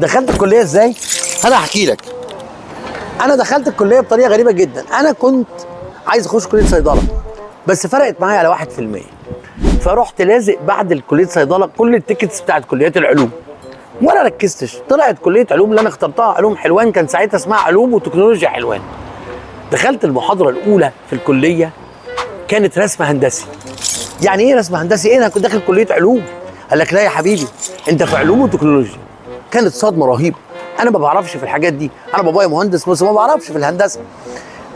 دخلت الكليه ازاي؟ انا هحكي لك. انا دخلت الكليه بطريقه غريبه جدا. انا كنت عايز اخش كليه صيدله، بس فرقت معايا على 1%. فرحت لازق بعد الكليه صيدله كل التيكتس بتاعت كليات العلوم، ولا ركزتش. طلعت كليه علوم اللي انا اخترتها علوم حلوان، كان ساعتها اسمها علوم وتكنولوجيا حلوان. دخلت المحاضره الاولى في الكليه كانت رسم هندسي. يعني ايه رسم هندسي؟ ايه، انا كنت داخل كليه علوم. قال لك لا يا حبيبي، انت في علوم وتكنولوجيا. كانت صدمه رهيبه. انا ما بعرفش في الحاجات دي، انا بابايا مهندس بس ما بعرفش في الهندسه.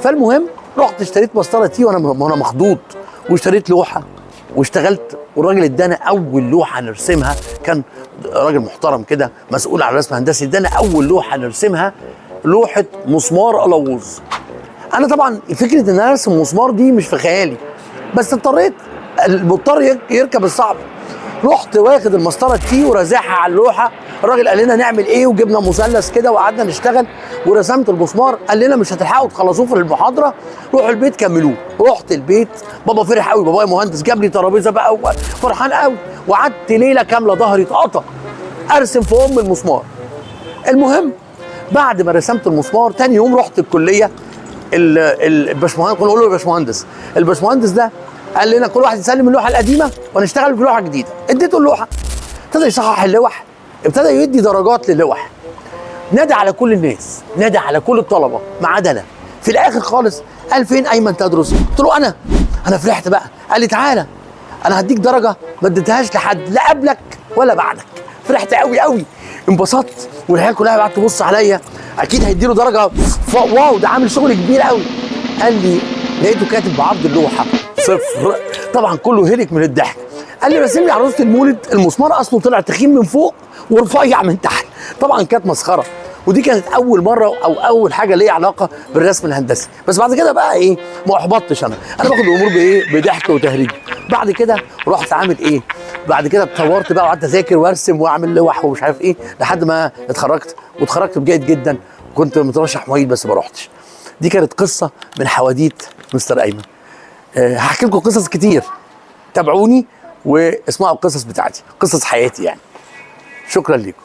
فالمهم رحت اشتريت مسطره تي وانا مخضوض، واشتريت لوحه واشتغلت، والراجل ادانا اول لوحه نرسمها. كان راجل محترم كده مسؤول عن الرسم الهندسي، ادانا اول لوحه نرسمها لوحه مسمار قلاووز. انا طبعا فكره ان انا ارسم مسمار دي مش في خيالي، بس اضطريت، المضطر يركب الصعب. رحت واخد المسطره تي ورازعها على اللوحه. الراجل قال لنا نعمل ايه، وجبنا مثلث كده وقعدنا نشتغل ورسمت المسمار. قال لنا مش هتلحقوا تخلصوه في المحاضره، روحوا البيت كملوه. رحت البيت، بابا فرح قوي، بابايا مهندس، جاب لي ترابيزه بقى فرحان قوي، وقعدت ليله كامله ظهري اتقطع ارسم في المسمار. المهم بعد ما رسمت المسمار تاني يوم رحت الكليه. الباشمهندس، كنا نقول له يا باشمهندس، الباشمهندس ده قال لنا كل واحد يسلم اللوحه القديمه ونشتغل في لوحه جديده. اديته اللوحه، ابتدى يصحح اللوح، ابتدى يدي درجات للوح، نادى على كل الناس، نادى على كل الطلبه ما عدا انا. في الاخر خالص قال فين ايمن تدرس؟ قلت له انا فرحت بقى. قال لي تعالى انا هديك درجه ما اديتهاش لحد لا قبلك ولا بعدك. فرحت قوي قوي، انبسطت، والعيال كلها قعدت تبص عليا، اكيد هيديله درجه واو ده عامل شغل كبير قوي. قال لي لقيته كاتب بعرض اللوحه 0. طبعا كله هلك من الضحك. قال لي رسم لي عروسه المولد، المسمار اصله طلع تخين من فوق ورفيع من تحت. طبعا كانت مسخره، ودي كانت اول مره او اول حاجه ليا علاقه بالرسم الهندسي. بس بعد كده بقى ايه، ما احبطتش. انا باخد الامور بايه، بضحك وتهريج. بعد كده رحت عامل ايه، بعد كده اتطورت بقى وقعدت اذاكر وارسم واعمل لوح ومش عارف ايه، لحد ما اتخرجت، واتخرجت بجيد جدا. كنت مترشح معيد بس ما رحتش. دي كانت قصه من حواديت مستر ايمن. هحكي لكم قصص كتير، تابعوني واسمعوا القصص بتاعتي، قصص حياتي يعني. شكرا لكم.